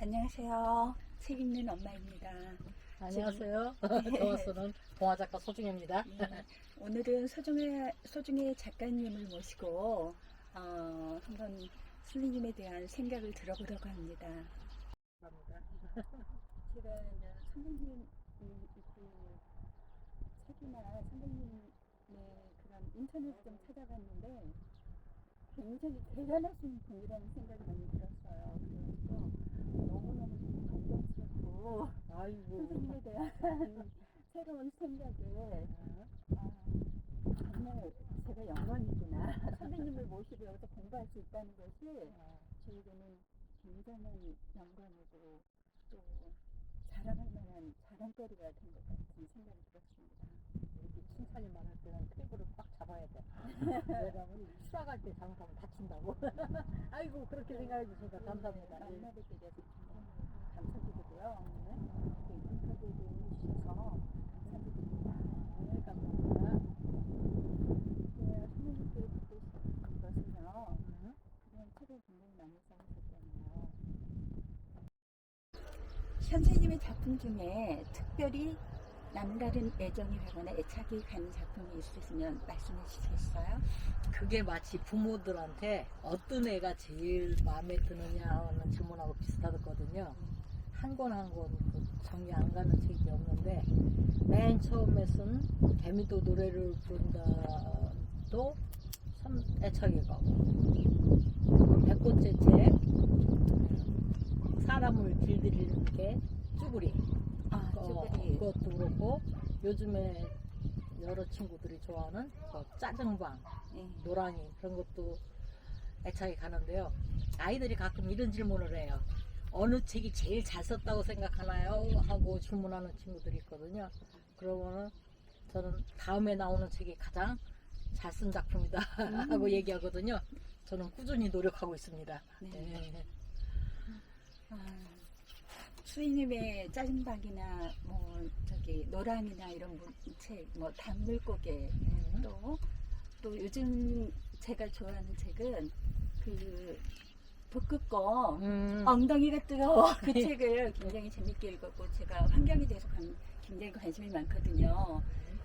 안녕하세요. 책 읽는 엄마입니다. 안녕하세요. 더워서는 동화작가 소중입니다. 네, 오늘은 소중의 작가님을 모시고 한번 선생님에 대한 생각을 들어보려고 합니다. 감사합니다. 제가 이제 선생님 책이나 선생님의 그런 인터넷 좀 찾아봤는데 굉장히 대단하신 분이라는 생각이 많이 들었어요. 그래서 너무너무 좀 존경스럽고 아이고. 선생님에 대한 새로운 생각을 정말 제가 영광이구나. 선생님을 모시고 여기서 공부할 수 있다는 것이 저에게는 굉장한 영광이고 또 자랑할 만한 자랑거리가 된 것 같은 생각이 들었습니다. 이렇게 칭찬이 많을 때는 테이블을 꽉 잡아야 돼. 왜냐면 수락할 때 잘못하면 다친다고. 아이고 그렇게 생각해 주시니까 감사합니다. 만나뵙게 돼서 감사드리고요. 이렇게 인터뷰를 해주셔서 감사드립니다. 네, 감사합니다. 제가 선생님께 듣고 싶은 것은요. 그런 책을 굉장히 많이 써보셨잖아요. 선생님의 작품 중에 특별히 남다른 애정이 가거나 애착이 가는 작품이 있으시면 말씀해 주시겠어요? 그게 마치 부모들한테 어떤 애가 제일 마음에 드느냐 하는 질문하고 비슷하거든요. 한 권 한 권 정리 안 가는 책이 없는데 맨 처음에 쓴 개미도 노래를 부른다도 참 애착이 가고 100번째 책 사람을 길들이는 게 쭈구리 쭈구리. 그것도 그렇고 요즘에 여러 친구들이 좋아하는 짜증방 노랑이 그런 것도 애착이 가는데요. 아이들이 가끔 이런 질문을 해요. 어느 책이 제일 잘 썼다고 생각하나요? 하고 질문하는 친구들이 있거든요. 그러면은 저는 다음에 나오는 책이 가장 잘 쓴 작품이다 하고 얘기하거든요. 저는 꾸준히 노력하고 있습니다. 네. 수인님의 짜증박이나 노랑이나 이런 책, 단물고개 또 요즘 제가 좋아하는 책은 그 북극곰 엉덩이가 뜨거워 그 책을 굉장히 재밌게 읽었고 제가 환경에 대해서 굉장히 관심이 많거든요.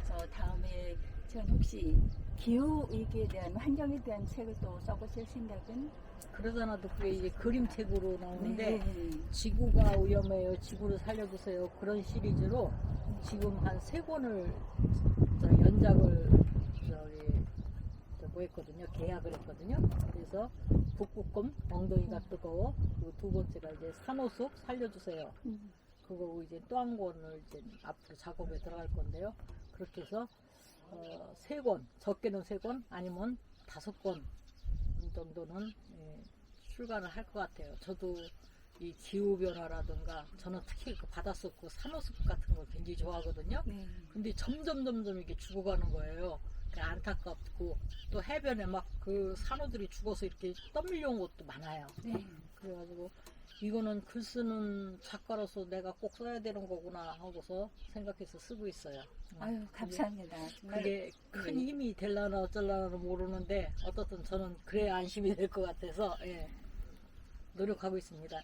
그래서 다음에 전 혹시 기후 위기에 대한 환경에 대한 책을 또 써보실 생각은? 그러잖아도 그게 이제 그림책으로 나오는데 네. 지구가 위험해요. 지구를 살려주세요. 그런 시리즈로 지금 한 3권을 연작을 했거든요. 계약을 했거든요. 그래서 북극곰 엉덩이가 뜨거워 그리고 두 번째가 이제 산호숲 살려주세요. 그거 이제 또 한 권을 이제 앞으로 작업에 들어갈 건데요. 그렇게 해서 3권 적게는 3권 아니면 5권 정도는 출간을 할 것 같아요. 저도 이 기후변화라든가 저는 특히 그 바닷속 그 산호숲 같은 걸 굉장히 좋아하거든요. 근데 점점 이게 죽어가는 거예요. 안타깝고 또 해변에 막 그 산호들이 죽어서 이렇게 떠밀려온 것도 많아요. 그래가지고 이거는 글 쓰는 작가로서 내가 꼭 써야 되는 거구나 하고서 생각해서 쓰고 있어요. 아유 감사합니다. 정말 그게 큰 힘이 될라나 어쩔라나 모르는데 어떻든 저는 그래야 안심이 될 것 같아서 노력하고 있습니다.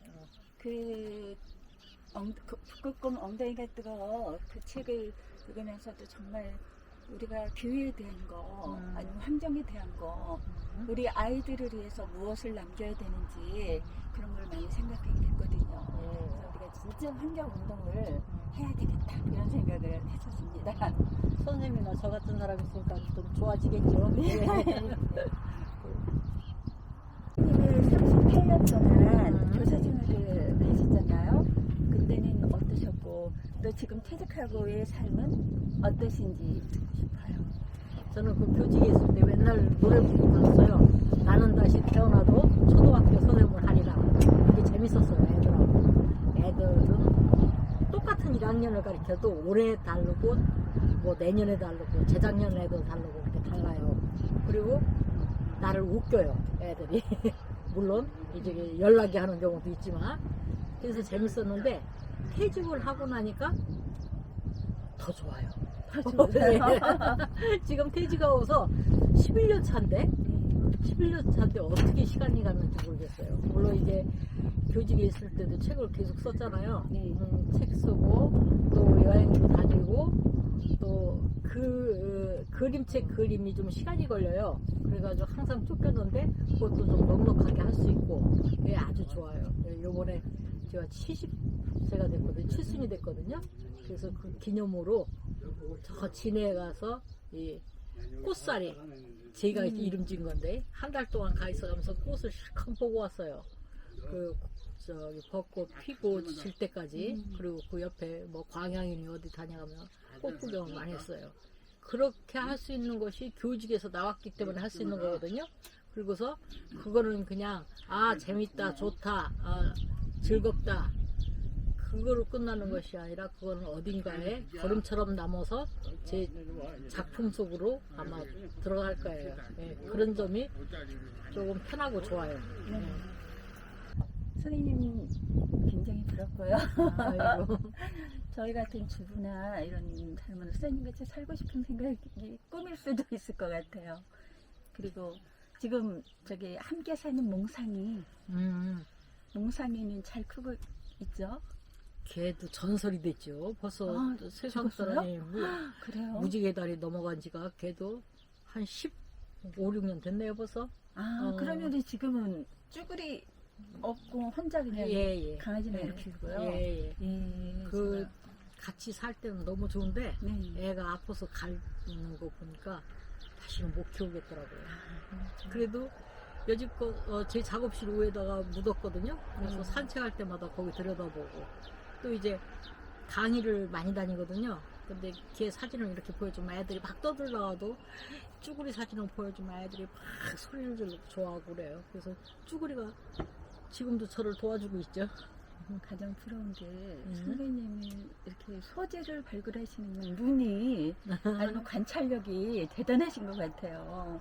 그 북극곰 엉덩이가 뜨거워 그 책을 읽으면서도 정말 우리가 기후에 대한 거 아니면 환경에 대한 거 우리 아이들을 위해서 무엇을 남겨야 되는지 그런 걸 많이 생각하게 됐거든요. 그래서 우리가 진짜 환경 운동을 해야 되겠다 이런 생각을 했었습니다. 선생님이나 저 같은 사람이 있으니까 좀 좋아지겠죠. 네. 38년 동안 교사 생활을 하셨잖아요. 그때는 어떠셨고 또 지금 퇴직하고의 삶은 어떠신지 듣고 싶어요. 저는 그 교직에 있을 때 맨날 노래 부르고 그랬어요. 나는 다시 태어나도 초등학교 선생님을 하리라. 그게 재밌었어요. 애들하고. 애들은 똑같은 1학년을 가르쳐도 올해 다르고 뭐 내년에 다르고 재작년에도 다르고 그렇게 달라요. 그리고 나를 웃겨요. 애들이. 물론 이제 연락이 하는 경우도 있지만 그래서 재밌었는데 퇴직을 하고 나니까 더 좋아요. 지금 퇴직하고서 11년 차인데 11년 차인데 어떻게 시간이 갔는지 모르겠어요. 물론 이제 교직에 있을 때도 책을 계속 썼잖아요. 네. 책 쓰고 또 여행도 다니고 또 그림책 그림이 좀 시간이 걸려요. 그래가지고 항상 쫓겼는데 그것도 좀 넉넉하게 할 수 있고 그게 아주 좋아요. 요번에 제가 70세가 됐거든요. 7순이 됐거든요. 그래서 그 기념으로 저 진해에 가서 이 꽃살이 제가 이름 지은 건데 한 달 동안 가 있어가면서 꽃을 실컷 보고 왔어요. 그 저기 벚꽃 피고 질 때까지. 그리고 그 옆에 뭐 광양이니 어디 다녀가면 꽃 구경을 많이 했어요. 그렇게 할 수 있는 것이 교직에서 나왔기 때문에 할 수 있는 거거든요. 그리고서 그거는 그냥 아 재밌다 좋다 아 즐겁다 그거로 끝나는 것이 아니라 그거는 어딘가에 걸음처럼 남아서 제 작품 속으로 아마 들어갈 거예요. 예, 그런 점이 조금 편하고 좋아요. 선생님 굉장히 부럽고요. 아이고. 저희 같은 주부나 이런 사람은 선생님같이 살고 싶은 생각이 꿈일 수도 있을 것 같아요. 그리고 지금 저기 함께 사는 몽상이는 잘 크고 있죠? 걔도 전설이 됐죠. 벌써 아, 세상 죽었어요? 사람이 그래요? 무지개 달이 넘어간 지가 걔도 한 15, 16년 됐네요 벌써. 그러면 지금은 쭈구리 없고 혼자 그냥 예. 강아지만 예. 키우고요. 예. 그 제가. 같이 살 때는 너무 좋은데 네. 애가 아파서 가는 거 보니까 다시는 못 키우겠더라고요. 그래도 여지껏 제 작업실 위에다가 묻었거든요. 그래서 산책할 때마다 거기 들여다보고 또 이제 강의를 많이 다니거든요. 근데 걔 사진을 이렇게 보여주면 애들이 막 떠들다가도 쭈구리 사진을 보여주면 애들이 막 소리를 지르고 좋아하고 그래요. 그래서 쭈구리가 지금도 저를 도와주고 있죠. 가장 부러운 게 선생님이 이렇게 소재를 발굴하시는 눈이 아니면 관찰력이 대단하신 것 같아요.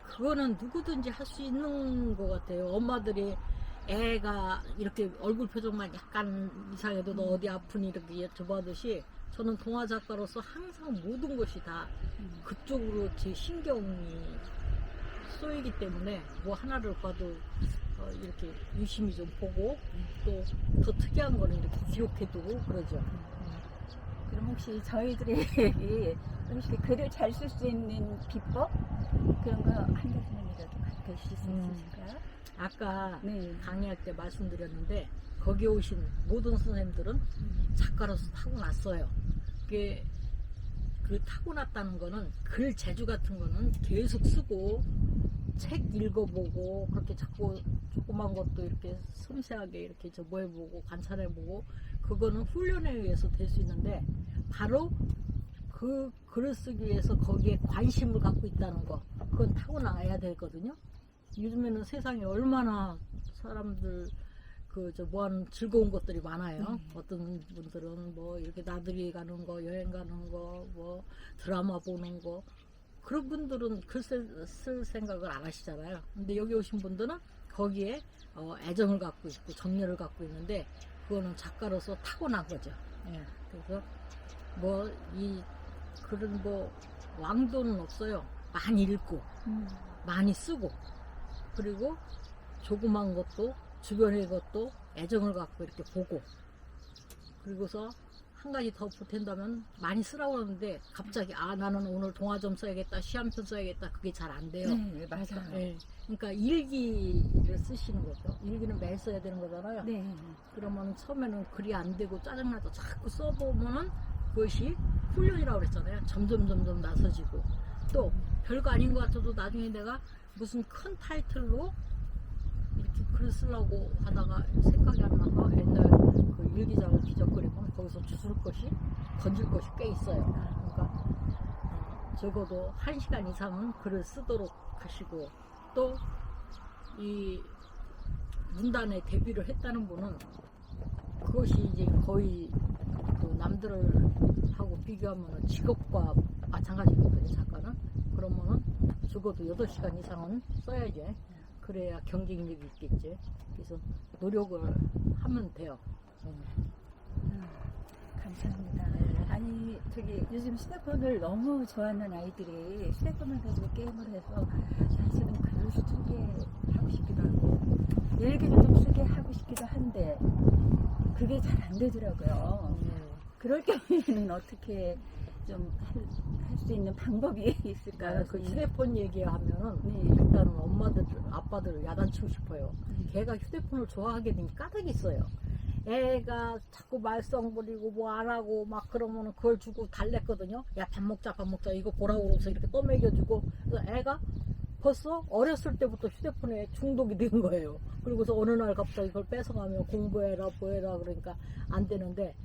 그거는 누구든지 할 수 있는 것 같아요. 엄마들이 애가 이렇게 얼굴 표정만 약간 이상해도 너 어디 아프니 이렇게 여쭤보듯이 저는 동화 작가로서 항상 모든 것이 다 그쪽으로 제 신경이 쏘이기 때문에 뭐 하나를 봐도 이렇게 유심히 좀 보고 또 더 특이한 거는 이렇게 기록해두고 그러죠. 그럼 혹시 저희들이 혹시 글을 잘 쓸 수 있는 비법 그런 거 한 가지만이라도 가르쳐 주실 수 있으실까요? 아까 네. 강의할 때 말씀드렸는데 거기 오신 모든 선생님들은 작가로서 타고났어요. 그게 그 타고났다는 거는 글 재주 같은 거는 계속 쓰고 책 읽어보고 그렇게 자꾸 조그만 것도 이렇게 섬세하게 이렇게 뭐 해보고 관찰해보고 그거는 훈련에 의해서 될 수 있는데 바로 그 글을 쓰기 위해서 거기에 관심을 갖고 있다는 거 그건 타고나야 되거든요. 요즘에는 세상에 얼마나 사람들 뭐하는 즐거운 것들이 많아요. 어떤 분들은 뭐 이렇게 나들이 가는 거, 여행 가는 거, 뭐 드라마 보는 거 그런 분들은 글 쓸 생각을 안 하시잖아요. 근데 여기 오신 분들은 거기에 애정을 갖고 있고 정열을 갖고 있는데 그거는 작가로서 타고난 거죠. 예. 그래서 뭐 이 글은 뭐 왕도는 없어요. 많이 읽고 많이 쓰고 그리고 조그만 것도 주변의 것도 애정을 갖고 이렇게 보고 그리고서 한 가지 더 보탠다면 많이 쓰라고 하는데 갑자기 나는 오늘 동화 좀 써야겠다 시 한 편 써야겠다 그게 잘 안 돼요. 네, 맞아요. 네. 그러니까 일기를 쓰시는 거죠. 일기는 매일 써야 되는 거잖아요. 네. 그러면 처음에는 글이 안 되고 짜증나도 자꾸 써보면은 그것이 훈련이라고 그랬잖아요. 점점 나서지고 또 별거 아닌 것 같아도 나중에 내가 무슨 큰 타이틀로 이렇게 글을 쓰려고 하다가 생각이 안 나서 옛날 그 일기장을 뒤적거리면 거기서 주술 것이 건질 것이 꽤 있어요. 그러니까 적어도 1시간 이상은 글을 쓰도록 하시고 또 이 문단에 데뷔를 했다는 분은 그것이 이제 거의 또 남들을 하고 비교하면 직업과 마찬가지거든요. 작가는 그러면은 적어도 8시간 이상은 써야지. 그래야 경쟁력이 있겠지. 그래서 노력을 하면 돼요. 감사합니다. 아니 저기 요즘 휴대폰을 너무 좋아하는 아이들이 휴대폰을 가지고 게임을 해서 사실은 글을 쓰게 하고 싶기도 하고 일기를 좀 쓰게 하고 싶기도 한데 그게 잘 안 되더라고요. 그럴 경우에는 어떻게 좀 할 수 있는 방법이 있을까요? 나는 그 휴대폰 얘기하면은 네. 일단은 엄마들, 아빠들을 야단치고 싶어요. 걔가 휴대폰을 좋아하게 된 까닭이 있어요. 애가 자꾸 말썽 부리고 뭐 안 하고 막 그러면은 그걸 주고 달랬거든요. 야, 밥 먹자, 밥 먹자. 이거 보라고 그러면서 이렇게 떠먹여주고. 그래서 애가 벌써 어렸을 때부터 휴대폰에 중독이 된 거예요. 그리고서 어느 날 갑자기 그걸 뺏어가면 공부해라, 뭐해라 그러니까 안 되는데,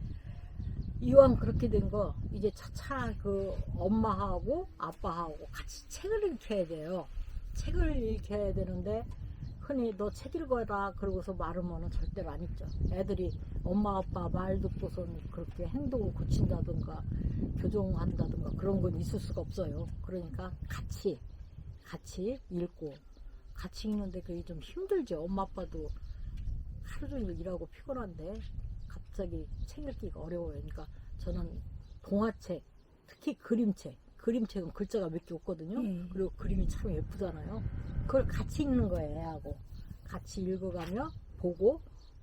이왕 그렇게 된 거 이제 차차 그 엄마하고 아빠하고 같이 책을 읽혀야 돼요. 책을 읽혀야 되는데 흔히 너 책 읽어라 그러고서 말하면은 절대로 안 읽죠. 애들이 엄마 아빠 말 듣고서는 그렇게 행동을 고친다든가 교정한다든가 그런 건 있을 수가 없어요. 그러니까 같이 읽고 같이 읽는데 그게 좀 힘들죠. 엄마 아빠도 하루 종일 일하고 피곤한데 갑자기 책 읽기가 어려워요. 그러니까 저는 동화책, 특히 그림책은 글자가 몇 개 없거든요. 그리고 그림이 참 예쁘잖아요. 그걸 같이 읽는 거예요, 애하고. 같이 읽어가며 보고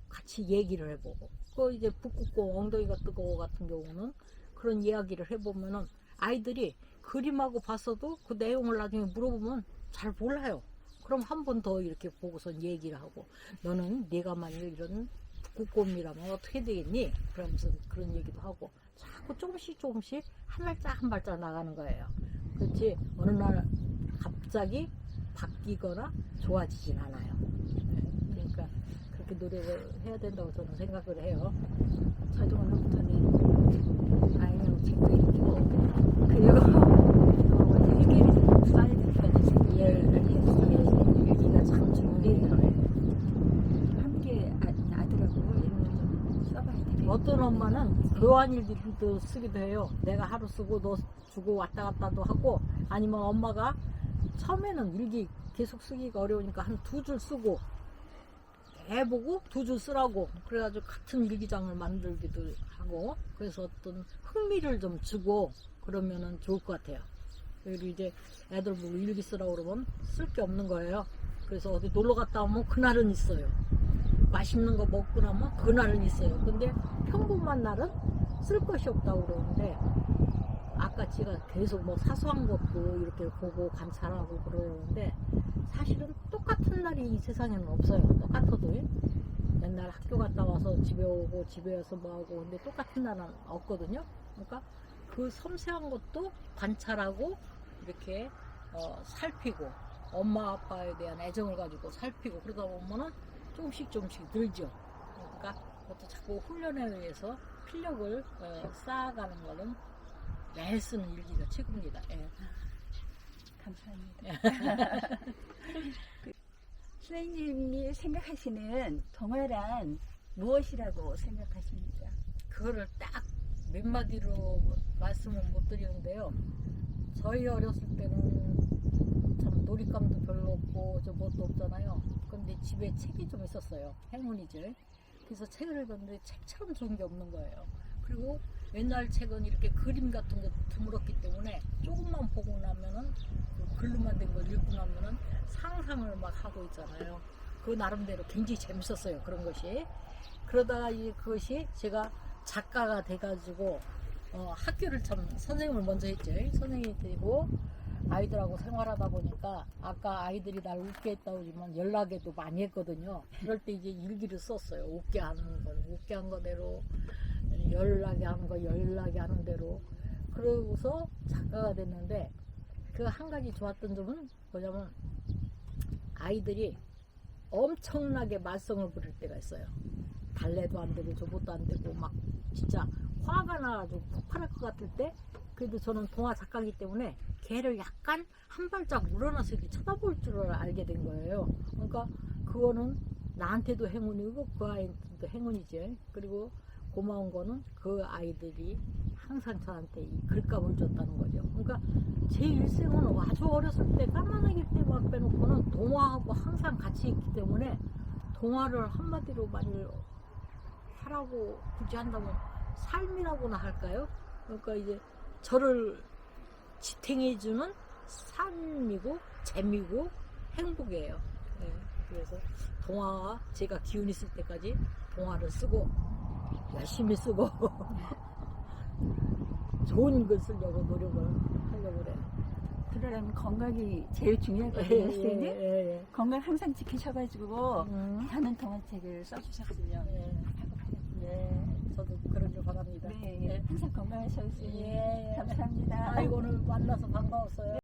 같이 얘기를 해보고. 그 이제 북극곰 엉덩이가 뜨거워 같은 경우는 그런 이야기를 해보면은 아이들이 그림하고 봤어도 그 내용을 나중에 물어보면 잘 몰라요. 그럼 한 번 더 이렇게 보고선 얘기를 하고 너는 네가 만약 이런 북극곰이라면 어떻게 되겠니? 그러면서 그런 얘기도 하고 자꾸 조금씩 한 발짝 나가는 거예요. 그렇지 어느 날 갑자기 바뀌거나 좋아지진 않아요. 그러니까 그렇게 노력을 해야 된다고 저는 생각을 해요. 저도 오늘부터는 아이랑 책도 읽고 그리고 일기를 좀 써야 된다는 생각을 했어요. 일기가 참 중요해요. 함께 아들하고 이런 좀 써봐야 되겠다. 어떤 엄마는 교환일기도 쓰기도 해요. 내가 하루 쓰고 너 주고 왔다 갔다도 하고 아니면 엄마가 처음에는 일기 계속 쓰기가 어려우니까 한 2줄 쓰고 해보고 2줄 쓰라고 그래가지고 같은 일기장을 만들기도 하고 그래서 어떤 흥미를 좀 주고 그러면은 좋을 것 같아요. 그리고 이제 애들 보고 일기 쓰라고 그러면 쓸 게 없는 거예요. 그래서 어디 놀러 갔다 오면 그날은 있어요. 맛있는 거 먹고 나면 그날은 있어요. 근데 평범한 날은 쓸 것이 없다고 그러는데 아까 제가 계속 뭐 사소한 것도 이렇게 보고 관찰하고 그러는데 사실은 똑같은 날이 이 세상에는 없어요. 똑같아도 맨날 학교 갔다 와서 집에 오고 집에 와서 뭐하고 근데 똑같은 날은 없거든요. 그러니까 그 섬세한 것도 관찰하고 이렇게 살피고 엄마 아빠에 대한 애정을 가지고 살피고 그러다 보면은 조금씩 늘죠. 그러니까 그것도 자꾸 훈련에 의해서 필력을 쌓아가는 거는 매일 쓰는 일기가 최고입니다. 예. 감사합니다. 선생님이 생각하시는 동화란 무엇이라고 생각하십니까? 그거를 딱 몇 마디로 말씀을 못 드리는데요. 저희 어렸을 때는 참 놀잇감도 별로 없고 저 뭣도 없잖아요. 근데 집에 책이 좀 있었어요. 행운이죠. 그래서 책을 읽었는데 책처럼 좋은 게 없는 거예요. 그리고 옛날 책은 이렇게 그림 같은 거 드물었기 때문에 조금만 보고 나면은 그 글로만 된 걸 읽고 나면은 상상을 막 하고 있잖아요. 그 나름대로 굉장히 재밌었어요. 그런 것이. 그러다가 그것이 제가 작가가 돼가지고 학교를 참 선생님을 먼저 했죠. 선생님이 되고 아이들하고 생활하다 보니까 아까 아이들이 날 웃게 했다고 하지만 연락에도 많이 했거든요. 그럴 때 이제 일기를 썼어요. 웃게 하는 건 웃게 한 거대로 연락이 하는 대로 그러고서 작가가 됐는데 그 한 가지 좋았던 점은 뭐냐면 아이들이 엄청나게 말썽을 부릴 때가 있어요. 달래도 안 되고 저것도 안 되고 막 진짜 화가 나가지고 폭발할 것 같을 때 그래도 저는 동화 작가이기 때문에 걔를 약간 한 발짝 물러나서 이렇게 쳐다볼 줄을 알게 된 거예요. 그러니까 그거는 나한테도 행운이고 그 아이한테도 행운이지. 그리고 고마운 거는 그 아이들이 항상 저한테 이 글감을 줬다는 거죠. 그러니까 제 일생은 아주 어렸을 때 까만아기 때만 빼놓고는 동화하고 항상 같이 있기 때문에 동화를 한마디로 많이 하라고 굳이 한다면 삶이라고나 할까요? 그러니까 이제 저를 지탱해주는 삶이고 재미고 행복이에요. 네, 그래서 동화 제가 기운 있을 때까지 동화를 쓰고 열심히 쓰고 좋은 글 쓰려고 노력을 하려고 그래. 그러려면 건강이 제일 중요하거든요, 선생님. 예. 건강 항상 지키셔가지고 음. 많은 동화책을 써주셨으면 예. 하고 바랍니다. 예. 저도 그러길 바랍니다. 네, 예. 항상 건강하셔서 예. 감사합니다. 아이고 오늘 만나서 반가웠어요.